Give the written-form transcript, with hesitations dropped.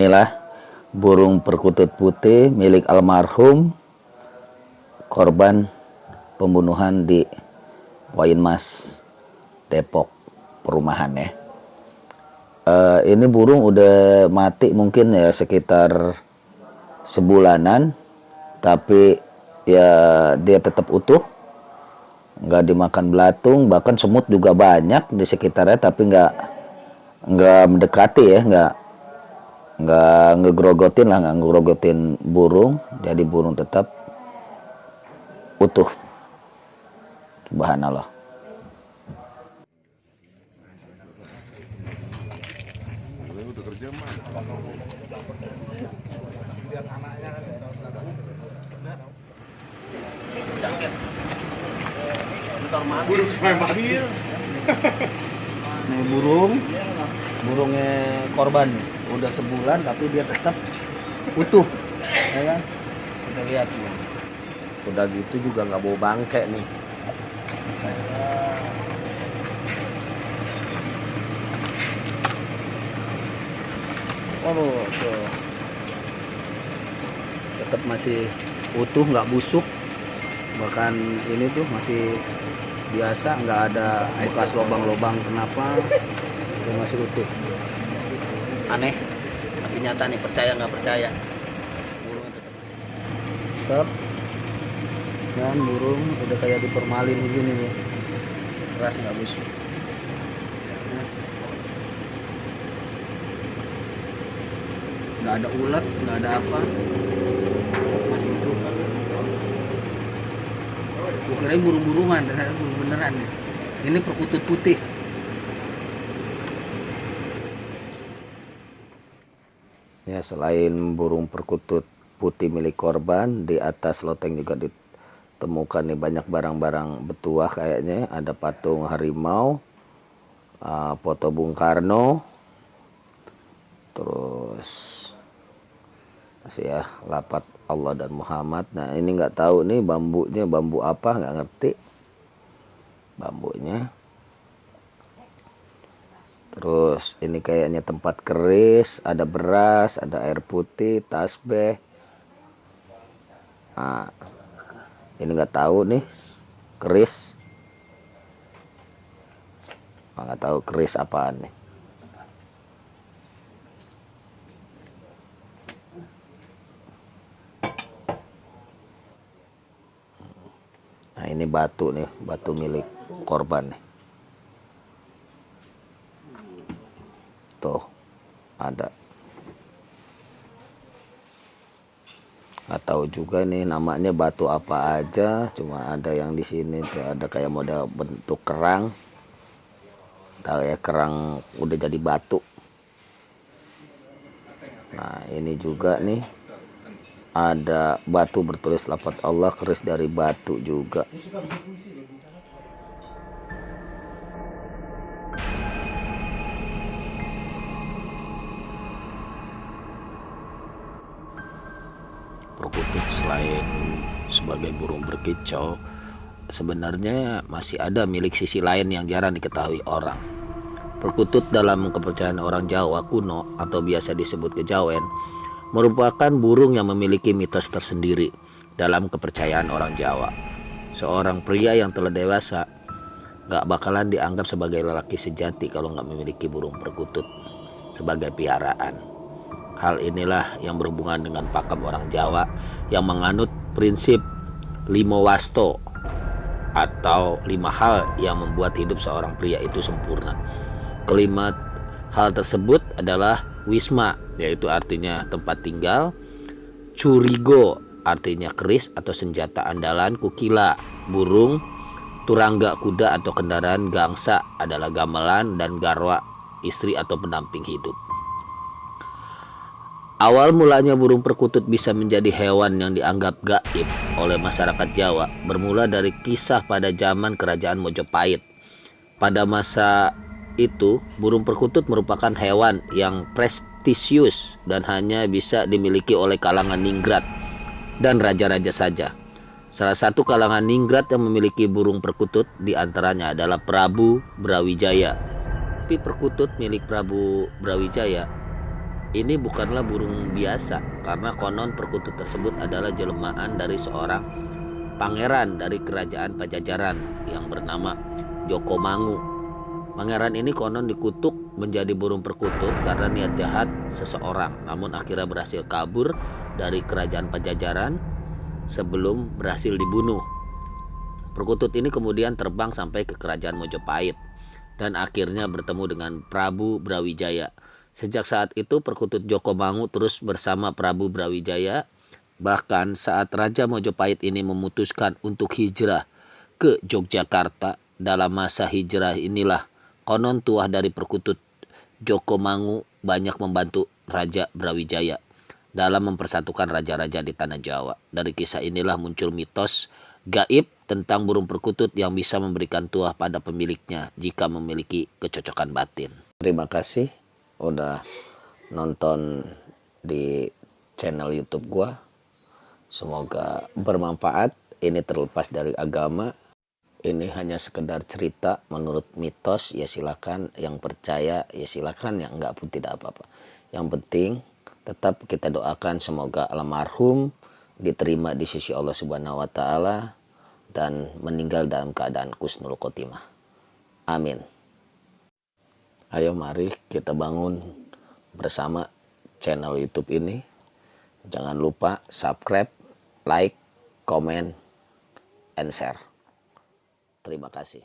inilah burung perkutut putih milik almarhum korban pembunuhan di Poin Mas, Depok, perumahan ya. Ini burung udah mati mungkin ya sekitar sebulanan, tapi ya dia tetap utuh, nggak dimakan belatung, bahkan semut juga banyak di sekitarnya, tapi nggak mendekati ya, nggak ngegrogotin burung, jadi burung tetap utuh. Subhanallah. Nih burungnya korban nih. Udah sebulan tapi dia tetap utuh, ya kan? Kita lihat nih. Udah gitu juga nggak bau bangke nih. Oh, tuh. Tetap masih utuh, nggak busuk. Bahkan ini tuh masih biasa, nggak ada bekas lubang-lubang. Kenapa? Itu masih utuh. Aneh, tapi nyata nih, percaya nggak percaya. Burungnya tetap. Dan burung udah kayak dipermalin begini nih, keras nggak busuk. Nggak ada ulat, nggak ada apa, masih utuh. Gue kirain burung-burungan, ternyata burung beneran nih. Ini perkutut putih. Ya, selain burung perkutut putih milik korban, di atas loteng juga ditemukan nih banyak barang-barang bertuah kayaknya. Ada patung harimau, foto Bung Karno, terus masih ya lapat Allah dan Muhammad. Nah ini nggak tahu nih bambunya bambu apa, nggak ngerti bambunya. Terus ini kayaknya tempat keris, ada beras, ada air putih, tasbih. Nah, ini nggak tahu nih keris, nggak tahu keris apaan nih. Nah ini batu nih, batu milik korban nih. Tuh ada, nggak tahu juga nih namanya batu apa aja, cuma ada yang di sini tuh ada kayak model bentuk kerang, tahu ya, kerang udah jadi batu. Nah ini juga nih ada batu bertulis lafaz Allah, keris dari batu juga. Perkutut selain sebagai burung berkicau, sebenarnya masih ada milik sisi lain yang jarang diketahui orang. Perkutut dalam kepercayaan orang Jawa kuno atau biasa disebut kejawen merupakan burung yang memiliki mitos tersendiri dalam kepercayaan orang Jawa. Seorang pria yang telah dewasa gak bakalan dianggap sebagai lelaki sejati kalau gak memiliki burung perkutut sebagai piaraan. Hal inilah yang berhubungan dengan pakem orang Jawa yang menganut prinsip limo wasto atau 5 hal yang membuat hidup seorang pria itu sempurna. Kelima hal tersebut adalah wisma, yaitu artinya tempat tinggal, curigo artinya keris atau senjata andalan, kukila burung, turangga kuda atau kendaraan, gangsa adalah gamelan, dan garwa istri atau pendamping hidup. Awal mulanya burung perkutut bisa menjadi hewan yang dianggap gaib oleh masyarakat Jawa bermula dari kisah pada zaman kerajaan Mojopahit. Pada masa itu, burung perkutut merupakan hewan yang prestisius dan hanya bisa dimiliki oleh kalangan ningrat dan raja-raja saja. Salah satu kalangan ningrat yang memiliki burung perkutut diantaranya adalah Prabu Brawijaya. Tapi perkutut milik Prabu Brawijaya ini bukanlah burung biasa, karena konon perkutut tersebut adalah jelmaan dari seorang pangeran dari kerajaan Pajajaran yang bernama Jokomangu. Pangeran ini konon dikutuk menjadi burung perkutut karena niat jahat seseorang, namun akhirnya berhasil kabur dari kerajaan Pajajaran sebelum berhasil dibunuh. Perkutut ini kemudian terbang sampai ke kerajaan Mojopahit dan akhirnya bertemu dengan Prabu Brawijaya. Sejak saat itu perkutut Jokomangu terus bersama Prabu Brawijaya. Bahkan saat Raja Mojopahit ini memutuskan untuk hijrah ke Yogyakarta, dalam masa hijrah inilah konon tuah dari perkutut Jokomangu banyak membantu Raja Brawijaya dalam mempersatukan raja-raja di tanah Jawa. Dari kisah inilah muncul mitos gaib tentang burung perkutut yang bisa memberikan tuah pada pemiliknya jika memiliki kecocokan batin. Terima kasih udah nonton di channel YouTube gua. Semoga bermanfaat. Ini terlepas dari agama. Ini hanya sekedar cerita menurut mitos, ya silakan. Yang percaya ya silakan, yang enggak pun tidak apa-apa. Yang penting tetap kita doakan semoga almarhum diterima di sisi Allah Subhanahu wa taala dan meninggal dalam keadaan husnul khotimah. Amin. Ayo mari kita bangun bersama channel YouTube ini. Jangan lupa subscribe, like, comment, and share. Terima kasih.